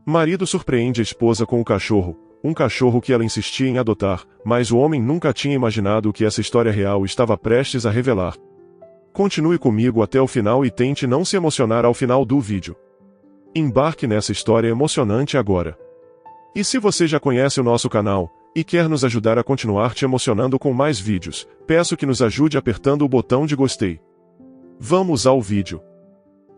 Marido surpreende a esposa com o cachorro, um cachorro que ela insistia em adotar, mas o homem nunca tinha imaginado que essa história real estava prestes a revelar. Continue comigo até o final e tente não se emocionar ao final do vídeo. Embarque nessa história emocionante agora. E se você já conhece o nosso canal, e quer nos ajudar a continuar te emocionando com mais vídeos, peço que nos ajude apertando o botão de gostei. Vamos ao vídeo.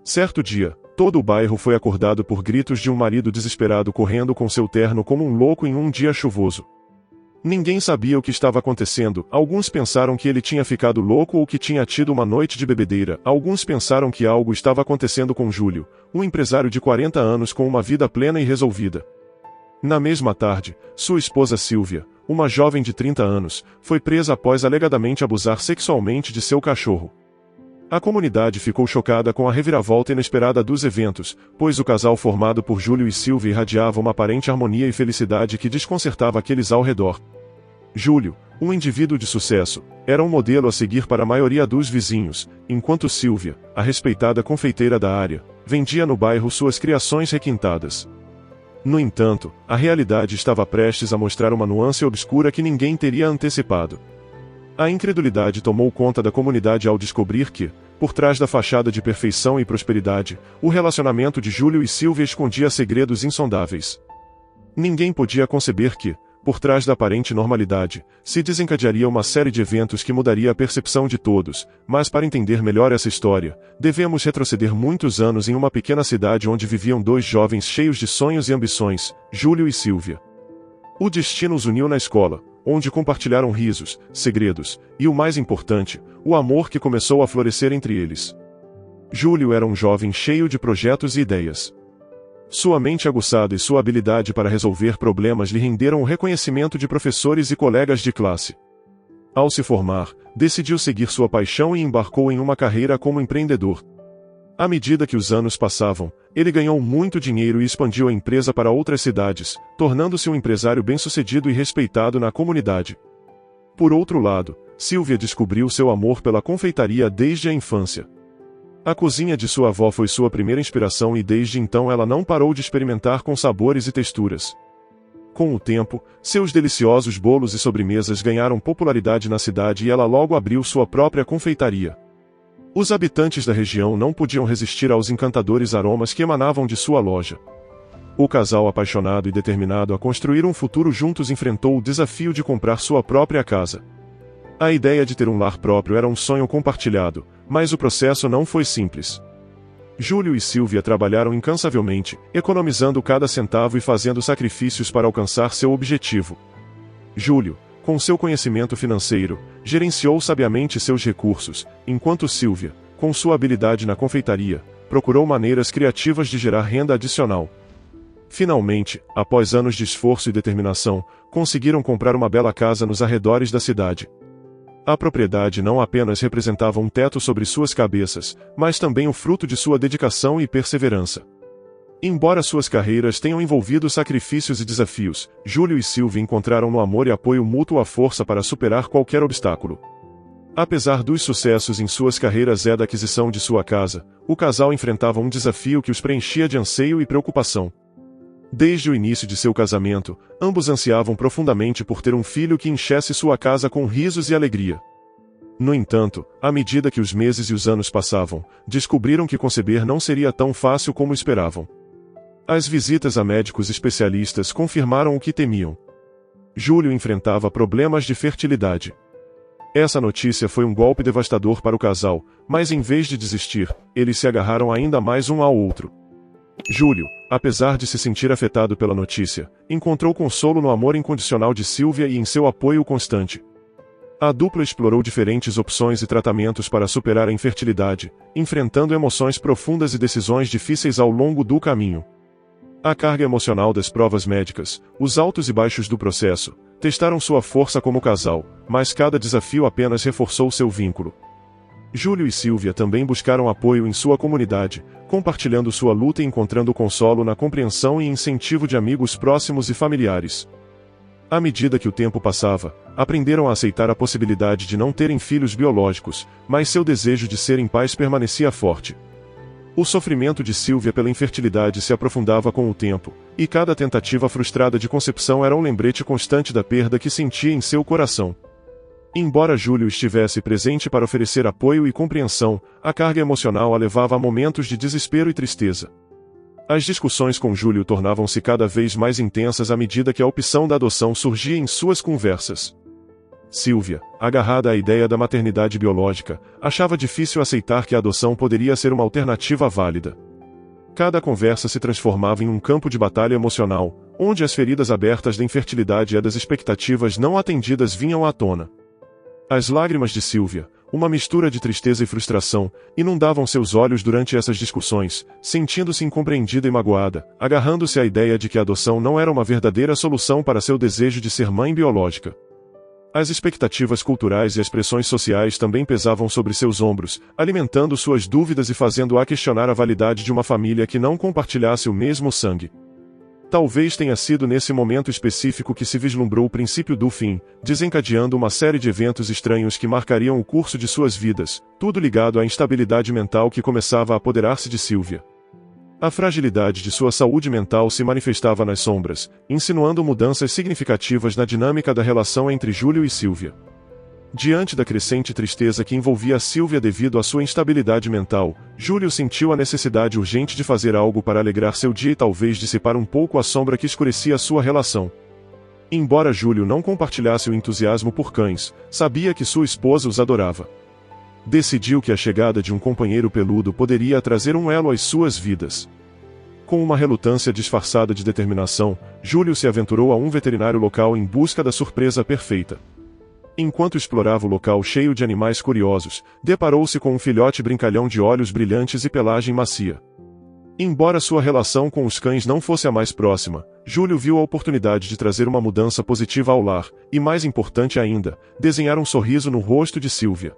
Certo dia, todo o bairro foi acordado por gritos de um marido desesperado correndo com seu terno como um louco em um dia chuvoso. Ninguém sabia o que estava acontecendo, alguns pensaram que ele tinha ficado louco ou que tinha tido uma noite de bebedeira, alguns pensaram que algo estava acontecendo com Júlio, um empresário de 40 anos com uma vida plena e resolvida. Na mesma tarde, sua esposa Silvia, uma jovem de 30 anos, foi presa após alegadamente abusar sexualmente de seu cachorro. A comunidade ficou chocada com a reviravolta inesperada dos eventos, pois o casal formado por Júlio e Silvia irradiava uma aparente harmonia e felicidade que desconcertava aqueles ao redor. Júlio, um indivíduo de sucesso, era um modelo a seguir para a maioria dos vizinhos, enquanto Silvia, a respeitada confeiteira da área, vendia no bairro suas criações requintadas. No entanto, a realidade estava prestes a mostrar uma nuance obscura que ninguém teria antecipado. A incredulidade tomou conta da comunidade ao descobrir que, por trás da fachada de perfeição e prosperidade, o relacionamento de Júlio e Silvia escondia segredos insondáveis. Ninguém podia conceber que, por trás da aparente normalidade, se desencadearia uma série de eventos que mudaria a percepção de todos, mas para entender melhor essa história, devemos retroceder muitos anos em uma pequena cidade onde viviam dois jovens cheios de sonhos e ambições, Júlio e Silvia. O destino os uniu na escola, onde compartilharam risos, segredos, e o mais importante, o amor que começou a florescer entre eles. Júlio era um jovem cheio de projetos e ideias. Sua mente aguçada e sua habilidade para resolver problemas lhe renderam o reconhecimento de professores e colegas de classe. Ao se formar, decidiu seguir sua paixão e embarcou em uma carreira como empreendedor. À medida que os anos passavam, ele ganhou muito dinheiro e expandiu a empresa para outras cidades, tornando-se um empresário bem-sucedido e respeitado na comunidade. Por outro lado, Silvia descobriu seu amor pela confeitaria desde a infância. A cozinha de sua avó foi sua primeira inspiração e desde então ela não parou de experimentar com sabores e texturas. Com o tempo, seus deliciosos bolos e sobremesas ganharam popularidade na cidade e ela logo abriu sua própria confeitaria. Os habitantes da região não podiam resistir aos encantadores aromas que emanavam de sua loja. O casal apaixonado e determinado a construir um futuro juntos enfrentou o desafio de comprar sua própria casa. A ideia de ter um lar próprio era um sonho compartilhado, mas o processo não foi simples. Júlio e Silvia trabalharam incansavelmente, economizando cada centavo e fazendo sacrifícios para alcançar seu objetivo. Júlio, com seu conhecimento financeiro, gerenciou sabiamente seus recursos, enquanto Silvia, com sua habilidade na confeitaria, procurou maneiras criativas de gerar renda adicional. Finalmente, após anos de esforço e determinação, conseguiram comprar uma bela casa nos arredores da cidade. A propriedade não apenas representava um teto sobre suas cabeças, mas também o fruto de sua dedicação e perseverança. Embora suas carreiras tenham envolvido sacrifícios e desafios, Júlio e Silvia encontraram no amor e apoio mútuo a força para superar qualquer obstáculo. Apesar dos sucessos em suas carreiras e da aquisição de sua casa, o casal enfrentava um desafio que os preenchia de anseio e preocupação. Desde o início de seu casamento, ambos ansiavam profundamente por ter um filho que enchesse sua casa com risos e alegria. No entanto, à medida que os meses e os anos passavam, descobriram que conceber não seria tão fácil como esperavam. As visitas a médicos especialistas confirmaram o que temiam. Júlio enfrentava problemas de fertilidade. Essa notícia foi um golpe devastador para o casal, mas em vez de desistir, eles se agarraram ainda mais um ao outro. Júlio, apesar de se sentir afetado pela notícia, encontrou consolo no amor incondicional de Silvia e em seu apoio constante. A dupla explorou diferentes opções e tratamentos para superar a infertilidade, enfrentando emoções profundas e decisões difíceis ao longo do caminho. A carga emocional das provas médicas, os altos e baixos do processo, testaram sua força como casal, mas cada desafio apenas reforçou seu vínculo. Júlio e Silvia também buscaram apoio em sua comunidade, compartilhando sua luta e encontrando consolo na compreensão e incentivo de amigos próximos e familiares. À medida que o tempo passava, aprenderam a aceitar a possibilidade de não terem filhos biológicos, mas seu desejo de serem pais permanecia forte. O sofrimento de Silvia pela infertilidade se aprofundava com o tempo, E cada tentativa frustrada de concepção era um lembrete constante da perda que sentia em seu coração. Embora Júlio estivesse presente para oferecer apoio e compreensão, a carga emocional a levava a momentos de desespero e tristeza. As discussões com Júlio tornavam-se cada vez mais intensas à medida que a opção da adoção surgia em suas conversas. Sílvia, agarrada à ideia da maternidade biológica, achava difícil aceitar que a adoção poderia ser uma alternativa válida. Cada conversa se transformava em um campo de batalha emocional, onde as feridas abertas da infertilidade e das expectativas não atendidas vinham à tona. As lágrimas de Sílvia, uma mistura de tristeza e frustração, inundavam seus olhos durante essas discussões, sentindo-se incompreendida e magoada, agarrando-se à ideia de que a adoção não era uma verdadeira solução para seu desejo de ser mãe biológica. As expectativas culturais e as pressões sociais também pesavam sobre seus ombros, alimentando suas dúvidas e fazendo-a questionar a validade de uma família que não compartilhasse o mesmo sangue. Talvez tenha sido nesse momento específico que se vislumbrou o princípio do fim, desencadeando uma série de eventos estranhos que marcariam o curso de suas vidas, tudo ligado à instabilidade mental que começava a apoderar-se de Sílvia. A fragilidade de sua saúde mental se manifestava nas sombras, insinuando mudanças significativas na dinâmica da relação entre Júlio e Sílvia. Diante da crescente tristeza que envolvia Sílvia devido à sua instabilidade mental, Júlio sentiu a necessidade urgente de fazer algo para alegrar seu dia e talvez dissipar um pouco a sombra que escurecia sua relação. Embora Júlio não compartilhasse o entusiasmo por cães, sabia que sua esposa os adorava. Decidiu que a chegada de um companheiro peludo poderia trazer um elo às suas vidas. Com uma relutância disfarçada de determinação, Júlio se aventurou a um veterinário local em busca da surpresa perfeita. Enquanto explorava o local cheio de animais curiosos, deparou-se com um filhote brincalhão de olhos brilhantes e pelagem macia. Embora sua relação com os cães não fosse a mais próxima, Júlio viu a oportunidade de trazer uma mudança positiva ao lar, e mais importante ainda, desenhar um sorriso no rosto de Sílvia.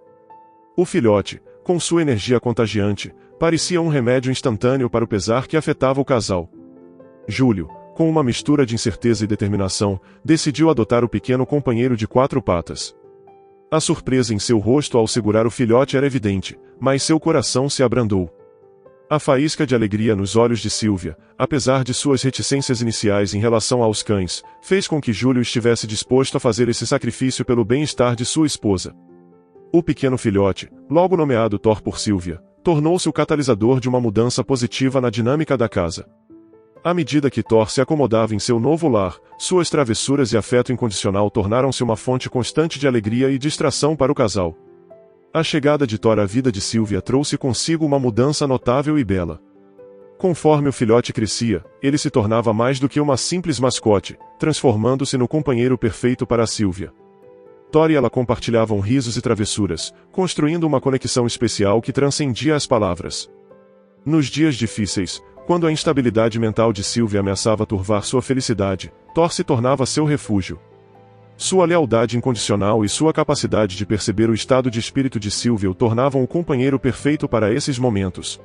O filhote, com sua energia contagiante, parecia um remédio instantâneo para o pesar que afetava o casal. Júlio, com uma mistura de incerteza e determinação, decidiu adotar o pequeno companheiro de 4 patas. A surpresa em seu rosto ao segurar o filhote era evidente, mas seu coração se abrandou. A faísca de alegria nos olhos de Sílvia, apesar de suas reticências iniciais em relação aos cães, fez com que Júlio estivesse disposto a fazer esse sacrifício pelo bem-estar de sua esposa. O pequeno filhote, logo nomeado Thor por Sílvia, tornou-se o catalisador de uma mudança positiva na dinâmica da casa. À medida que Thor se acomodava em seu novo lar, suas travessuras e afeto incondicional tornaram-se uma fonte constante de alegria e distração para o casal. A chegada de Thor à vida de Sílvia trouxe consigo uma mudança notável e bela. Conforme o filhote crescia, ele se tornava mais do que uma simples mascote, transformando-se no companheiro perfeito para Sílvia. Thor e ela compartilhavam risos e travessuras, construindo uma conexão especial que transcendia as palavras. Nos dias difíceis, quando a instabilidade mental de Sílvia ameaçava turvar sua felicidade, Thor se tornava seu refúgio. Sua lealdade incondicional e sua capacidade de perceber o estado de espírito de Sílvia o tornavam o companheiro perfeito para esses momentos.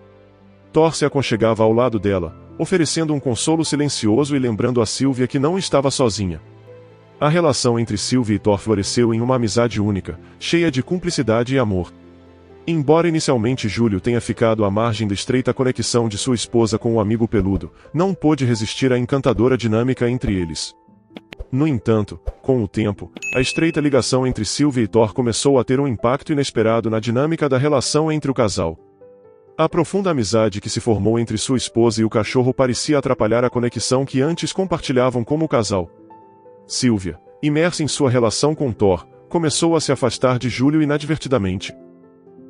Thor se aconchegava ao lado dela, oferecendo um consolo silencioso e lembrando a Sílvia que não estava sozinha. A relação entre Sílvia e Thor floresceu em uma amizade única, cheia de cumplicidade e amor. Embora inicialmente Júlio tenha ficado à margem da estreita conexão de sua esposa com o amigo peludo, não pôde resistir à encantadora dinâmica entre eles. No entanto, com o tempo, a estreita ligação entre Sílvia e Thor começou a ter um impacto inesperado na dinâmica da relação entre o casal. A profunda amizade que se formou entre sua esposa e o cachorro parecia atrapalhar a conexão que antes compartilhavam como casal. Sílvia, imersa em sua relação com Thor, começou a se afastar de Júlio inadvertidamente.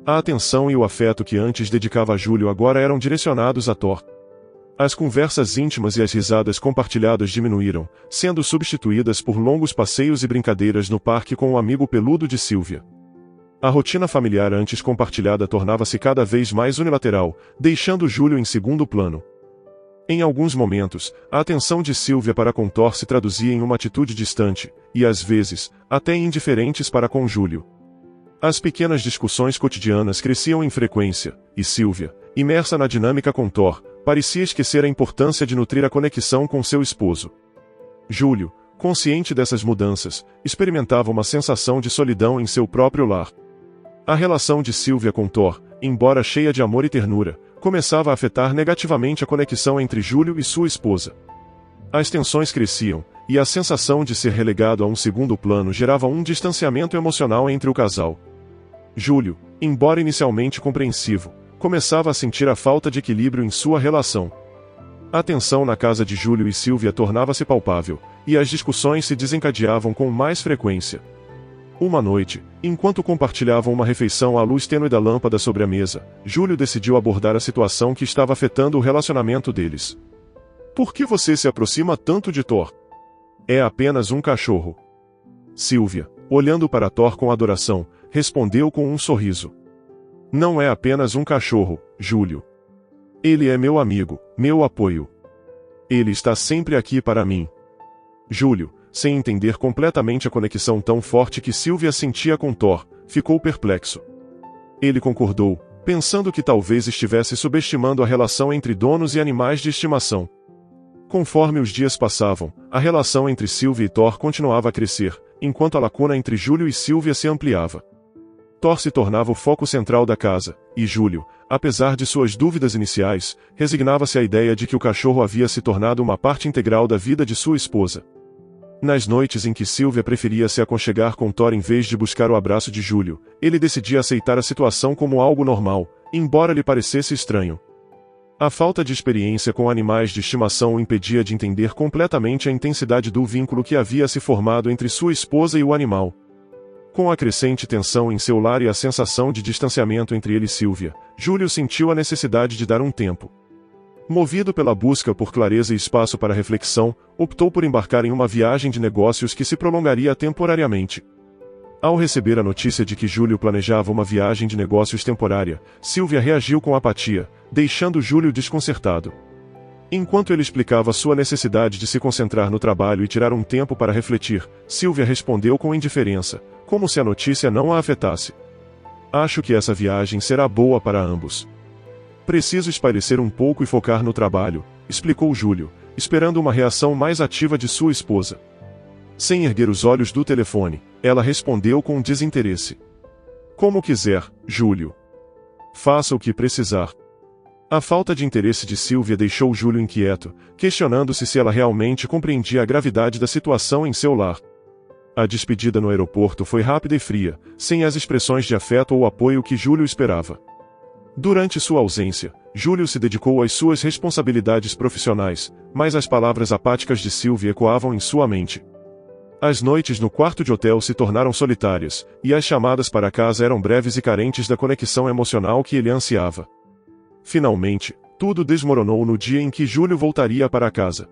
A atenção e o afeto que antes dedicava a Júlio agora eram direcionados a Thor. As conversas íntimas e as risadas compartilhadas diminuíram, sendo substituídas por longos passeios e brincadeiras no parque com o amigo peludo de Sílvia. A rotina familiar antes compartilhada tornava-se cada vez mais unilateral, deixando Júlio em segundo plano. Em alguns momentos, a atenção de Sílvia para com Thor se traduzia em uma atitude distante, e às vezes, até indiferentes para com Júlio. As pequenas discussões cotidianas cresciam em frequência, e Sílvia, imersa na dinâmica com Thor, parecia esquecer a importância de nutrir a conexão com seu esposo. Júlio, consciente dessas mudanças, experimentava uma sensação de solidão em seu próprio lar. A relação de Sílvia com Thor, embora cheia de amor e ternura, começava a afetar negativamente a conexão entre Júlio e sua esposa. As tensões cresciam, e a sensação de ser relegado a um segundo plano gerava um distanciamento emocional entre o casal. Júlio, embora inicialmente compreensivo, começava a sentir a falta de equilíbrio em sua relação. A tensão na casa de Júlio e Sílvia tornava-se palpável, e as discussões se desencadeavam com mais frequência. Uma noite, enquanto compartilhavam uma refeição à luz tênue da lâmpada sobre a mesa, Júlio decidiu abordar a situação que estava afetando o relacionamento deles. Por que você se aproxima tanto de Thor? É apenas um cachorro. Sílvia, olhando para Thor com adoração, respondeu com um sorriso. Não é apenas um cachorro, Júlio. Ele é meu amigo, meu apoio. Ele está sempre aqui para mim. Júlio, sem entender completamente a conexão tão forte que Sílvia sentia com Thor, ficou perplexo. Ele concordou, pensando que talvez estivesse subestimando a relação entre donos e animais de estimação. Conforme os dias passavam, a relação entre Sílvia e Thor continuava a crescer, enquanto a lacuna entre Júlio e Sílvia se ampliava. Thor se tornava o foco central da casa, e Júlio, apesar de suas dúvidas iniciais, resignava-se à ideia de que o cachorro havia se tornado uma parte integral da vida de sua esposa. Nas noites em que Sílvia preferia se aconchegar com Thor em vez de buscar o abraço de Júlio, ele decidia aceitar a situação como algo normal, embora lhe parecesse estranho. A falta de experiência com animais de estimação o impedia de entender completamente a intensidade do vínculo que havia se formado entre sua esposa e o animal. Com a crescente tensão em seu lar e a sensação de distanciamento entre ele e Sílvia, Júlio sentiu a necessidade de dar um tempo. Movido pela busca por clareza e espaço para reflexão, optou por embarcar em uma viagem de negócios que se prolongaria temporariamente. Ao receber a notícia de que Júlio planejava uma viagem de negócios temporária, Sílvia reagiu com apatia, deixando Júlio desconcertado. Enquanto ele explicava sua necessidade de se concentrar no trabalho e tirar um tempo para refletir, Sílvia respondeu com indiferença, como se a notícia não a afetasse. Acho que essa viagem será boa para ambos. Preciso espairecer um pouco e focar no trabalho, explicou Júlio, esperando uma reação mais ativa de sua esposa. Sem erguer os olhos do telefone, ela respondeu com desinteresse. Como quiser, Júlio. Faça o que precisar. A falta de interesse de Sílvia deixou Júlio inquieto, questionando-se se ela realmente compreendia a gravidade da situação em seu lar. A despedida no aeroporto foi rápida e fria, sem as expressões de afeto ou apoio que Júlio esperava. Durante sua ausência, Júlio se dedicou às suas responsabilidades profissionais, mas as palavras apáticas de Sílvia ecoavam em sua mente. As noites no quarto de hotel se tornaram solitárias, e as chamadas para casa eram breves e carentes da conexão emocional que ele ansiava. Finalmente, tudo desmoronou no dia em que Júlio voltaria para casa.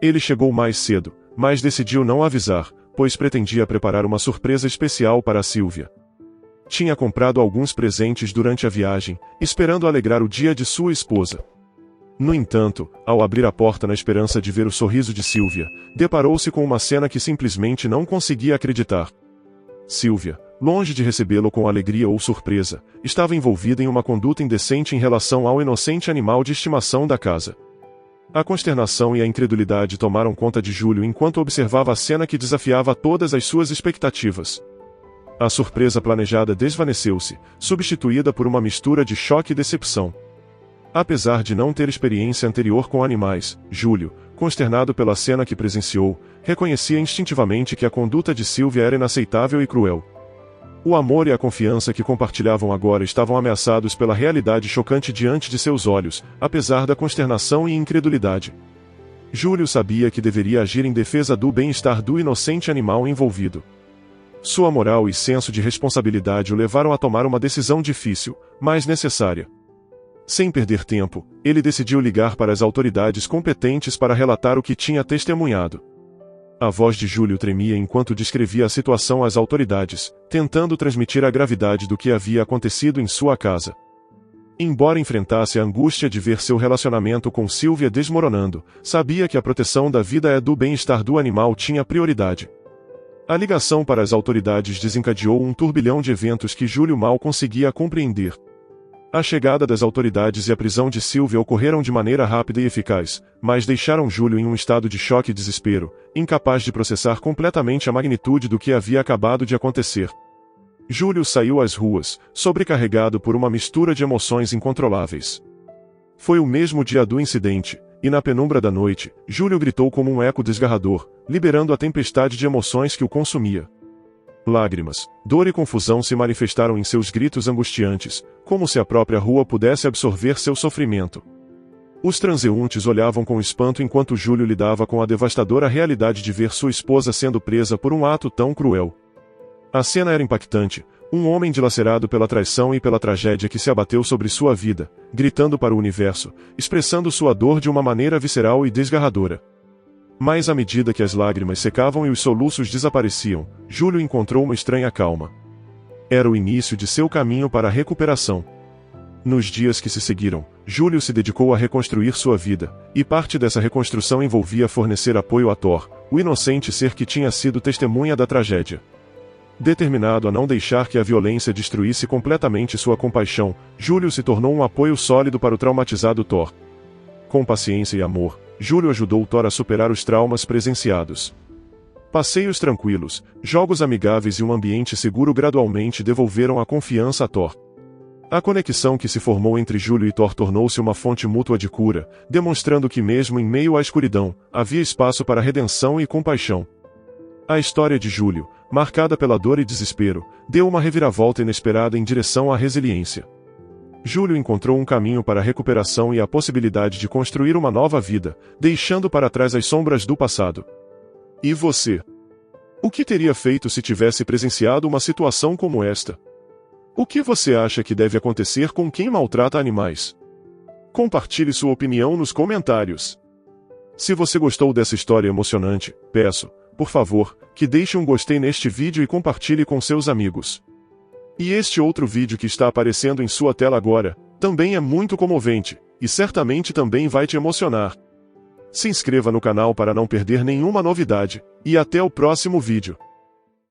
Ele chegou mais cedo, mas decidiu não avisar, pois pretendia preparar uma surpresa especial para Sílvia. Tinha comprado alguns presentes durante a viagem, esperando alegrar o dia de sua esposa. No entanto, ao abrir a porta na esperança de ver o sorriso de Sílvia, deparou-se com uma cena que simplesmente não conseguia acreditar. Sílvia, longe de recebê-lo com alegria ou surpresa, estava envolvida em uma conduta indecente em relação ao inocente animal de estimação da casa. A consternação e a incredulidade tomaram conta de Júlio enquanto observava a cena que desafiava todas as suas expectativas. A surpresa planejada desvaneceu-se, substituída por uma mistura de choque e decepção. Apesar de não ter experiência anterior com animais, Júlio, consternado pela cena que presenciou, reconhecia instintivamente que a conduta de Sílvia era inaceitável e cruel. O amor e a confiança que compartilhavam agora estavam ameaçados pela realidade chocante diante de seus olhos, apesar da consternação e incredulidade. Júlio sabia que deveria agir em defesa do bem-estar do inocente animal envolvido. Sua moral e senso de responsabilidade o levaram a tomar uma decisão difícil, mas necessária. Sem perder tempo, ele decidiu ligar para as autoridades competentes para relatar o que tinha testemunhado. A voz de Júlio tremia enquanto descrevia a situação às autoridades, tentando transmitir a gravidade do que havia acontecido em sua casa. Embora enfrentasse a angústia de ver seu relacionamento com Sílvia desmoronando, sabia que a proteção da vida e do bem-estar do animal tinha prioridade. A ligação para as autoridades desencadeou um turbilhão de eventos que Júlio mal conseguia compreender. A chegada das autoridades e a prisão de Sílvia ocorreram de maneira rápida e eficaz, mas deixaram Júlio em um estado de choque e desespero, incapaz de processar completamente a magnitude do que havia acabado de acontecer. Júlio saiu às ruas, sobrecarregado por uma mistura de emoções incontroláveis. Foi o mesmo dia do incidente, E na penumbra da noite, Júlio gritou como um eco desgarrador, liberando a tempestade de emoções que o consumia. Lágrimas, dor e confusão se manifestaram em seus gritos angustiantes, como se a própria rua pudesse absorver seu sofrimento. Os transeuntes olhavam com espanto enquanto Júlio lidava com a devastadora realidade de ver sua esposa sendo presa por um ato tão cruel. A cena era impactante, um homem dilacerado pela traição e pela tragédia que se abateu sobre sua vida, gritando para o universo, expressando sua dor de uma maneira visceral e desgarradora. Mas à medida que as lágrimas secavam e os soluços desapareciam, Júlio encontrou uma estranha calma. Era o início de seu caminho para a recuperação. Nos dias que se seguiram, Júlio se dedicou a reconstruir sua vida, e parte dessa reconstrução envolvia fornecer apoio a Thor, o inocente ser que tinha sido testemunha da tragédia. Determinado a não deixar que a violência destruísse completamente sua compaixão, Júlio se tornou um apoio sólido para o traumatizado Thor. Com paciência e amor, Júlio ajudou Thor a superar os traumas presenciados. Passeios tranquilos, jogos amigáveis e um ambiente seguro gradualmente devolveram a confiança a Thor. A conexão que se formou entre Júlio e Thor tornou-se uma fonte mútua de cura, demonstrando que mesmo em meio à escuridão, havia espaço para redenção e compaixão. A história de Júlio, marcada pela dor e desespero, deu uma reviravolta inesperada em direção à resiliência. Júlio encontrou um caminho para a recuperação e a possibilidade de construir uma nova vida, deixando para trás as sombras do passado. E você? O que teria feito se tivesse presenciado uma situação como esta? O que você acha que deve acontecer com quem maltrata animais? Compartilhe sua opinião nos comentários. Se você gostou dessa história emocionante, peço, por favor, que deixe um gostei neste vídeo e compartilhe com seus amigos. E este outro vídeo que está aparecendo em sua tela agora, também é muito comovente, e certamente também vai te emocionar. Se inscreva no canal para não perder nenhuma novidade, e até o próximo vídeo.